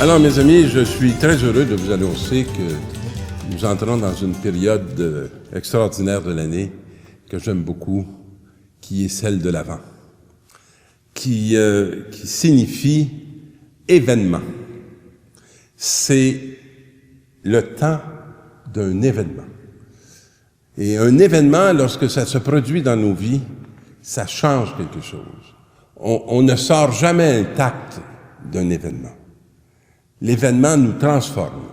Alors, mes amis, je suis très heureux de vous annoncer que nous entrons dans une période extraordinaire de l'année que j'aime beaucoup, qui est celle de l'Avent, qui signifie événement. C'est le temps d'un événement. Et un événement, lorsque ça se produit dans nos vies, ça change quelque chose. On ne sort jamais intact d'un événement. L'événement nous transforme.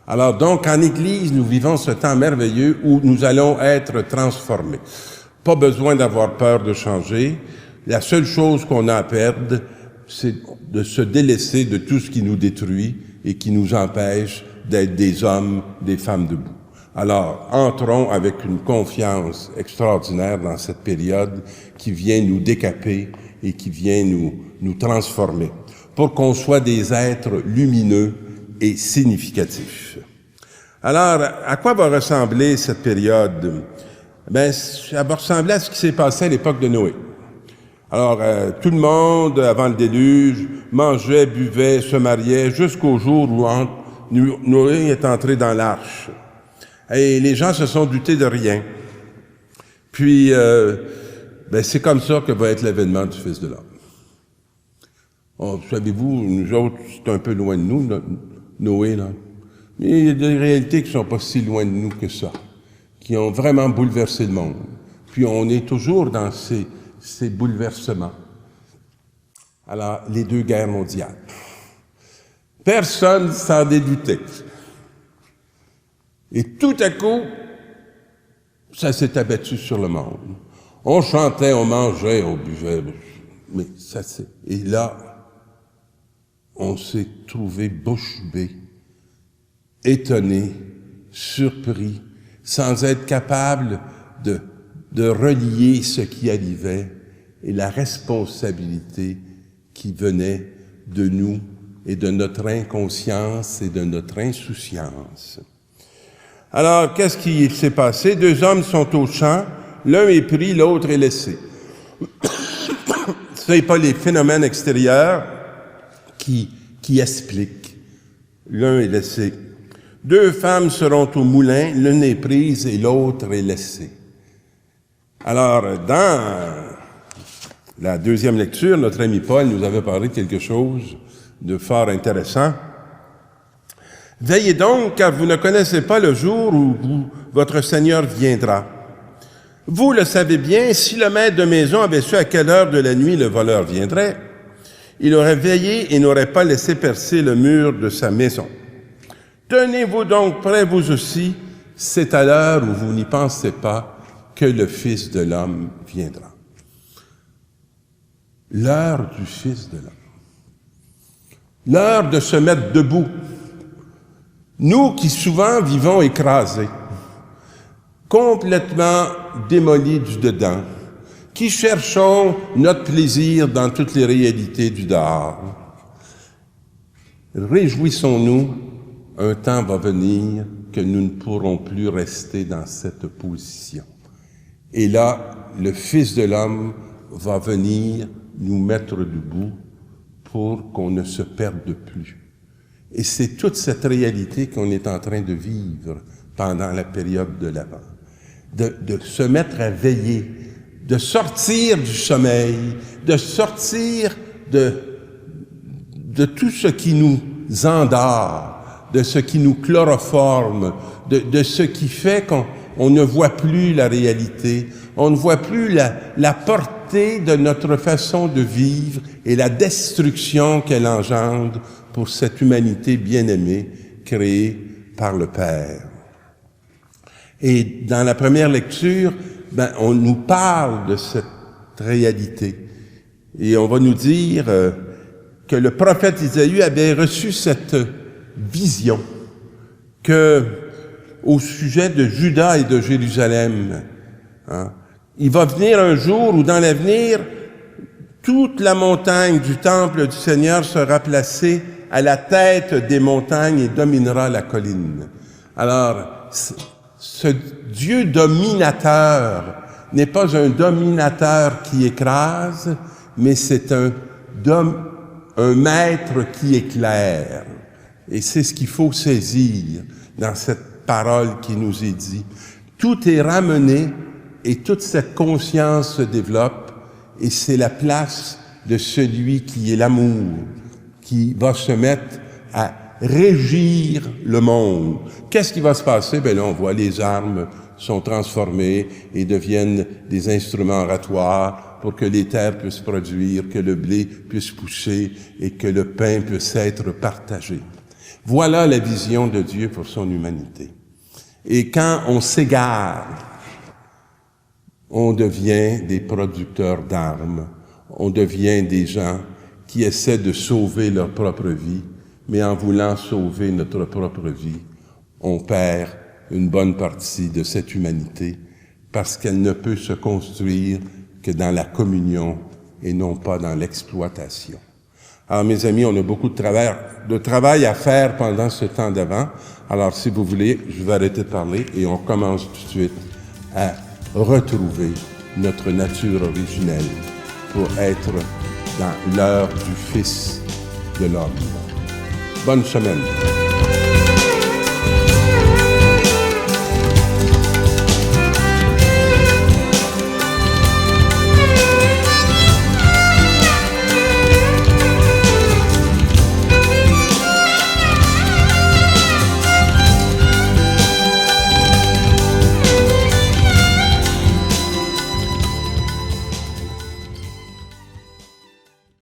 Alors donc, en Église, nous vivons ce temps merveilleux où nous allons être transformés. Pas besoin d'avoir peur de changer. La seule chose qu'on a à perdre, c'est de se délaisser de tout ce qui nous détruit et qui nous empêche d'être des hommes, des femmes debout. Alors, entrons avec une confiance extraordinaire dans cette période qui vient nous décaper et qui vient nous transformer, pour qu'on soit des êtres lumineux et significatifs. Alors, à quoi va ressembler cette période? Ben, ça va ressembler à ce qui s'est passé à l'époque de Noé. Alors, tout le monde, avant le déluge, mangeait, buvait, se mariait, jusqu'au jour où Noé est entré dans l'arche. Et les gens se sont doutés de rien. Puis, c'est comme ça que va être l'événement du Fils de l'homme. Oh, savez-vous, nous autres, c'est un peu loin de nous, Noé, là. Mais il y a des réalités qui ne sont pas si loin de nous que ça, qui ont vraiment bouleversé le monde. Puis on est toujours dans ces bouleversements. Alors, les 2 guerres mondiales. Personne s'en dédoutait. Et tout à coup, ça s'est abattu sur le monde. On chantait, on mangeait, on buvait, mais ça c'est... Et là, on s'est trouvé bouche bée, étonné, surpris, sans être capable de relier ce qui arrivait et la responsabilité qui venait de nous et de notre inconscience et de notre insouciance. Alors, qu'est-ce qui s'est passé? 2 hommes sont au champ, l'un est pris, l'autre est laissé. Ce n'est pas les phénomènes extérieurs qui expliquent. L'un est laissé. 2 femmes seront au moulin, l'une est prise et l'autre est laissée. Alors, dans la 2e lecture, notre ami Paul nous avait parlé de quelque chose de fort intéressant. Veillez donc, car vous ne connaissez pas le jour où votre Seigneur viendra. Vous le savez bien, si le maître de maison avait su à quelle heure de la nuit le voleur viendrait, il aurait veillé et n'aurait pas laissé percer le mur de sa maison. Tenez-vous donc prêts, vous aussi, c'est à l'heure où vous n'y pensez pas que le Fils de l'homme viendra. L'heure du Fils de l'homme. L'heure de se mettre debout. Nous qui souvent vivons écrasés, complètement démolis du dedans, qui cherchons notre plaisir dans toutes les réalités du dehors. Réjouissons-nous, un temps va venir que nous ne pourrons plus rester dans cette position. Et là, le Fils de l'homme va venir nous mettre debout pour qu'on ne se perde plus. Et c'est toute cette réalité qu'on est en train de vivre pendant la période de l'Avent. De se mettre à veiller, de sortir du sommeil, de sortir de tout ce qui nous endort, de ce qui nous chloroforme, de ce qui fait qu'on ne voit plus la réalité, on ne voit plus la portée de notre façon de vivre et la destruction qu'elle engendre pour cette humanité bien-aimée créée par le Père. Et dans la première lecture, on nous parle de cette réalité. Et on va nous dire que le prophète Isaïe avait reçu cette vision que, au sujet de Juda et de Jérusalem, il va venir un jour où, dans l'avenir, toute la montagne du temple du Seigneur sera placée à la tête des montagnes et dominera la colline. Alors, ce Dieu dominateur n'est pas un dominateur qui écrase, mais c'est un maître qui éclaire. Et c'est ce qu'il faut saisir dans cette parole qui nous est dit. Tout est ramené et toute cette conscience se développe et c'est la place de celui qui est l'amour, qui va se mettre à régir le monde. Qu'est-ce qui va se passer? Ben là, on voit les armes sont transformées et deviennent des instruments oratoires pour que les terres puissent produire, que le blé puisse pousser et que le pain puisse être partagé. Voilà la vision de Dieu pour son humanité. Et quand on s'égare, on devient des producteurs d'armes, on devient des gens qui essaient de sauver leur propre vie, mais en voulant sauver notre propre vie, on perd une bonne partie de cette humanité parce qu'elle ne peut se construire que dans la communion et non pas dans l'exploitation. Alors, mes amis, on a beaucoup de travail à faire pendant ce temps d'avant. Alors, si vous voulez, je vais arrêter de parler et on commence tout de suite à retrouver notre nature originelle pour être dans l'heure du Fils de l'homme. Bonne semaine.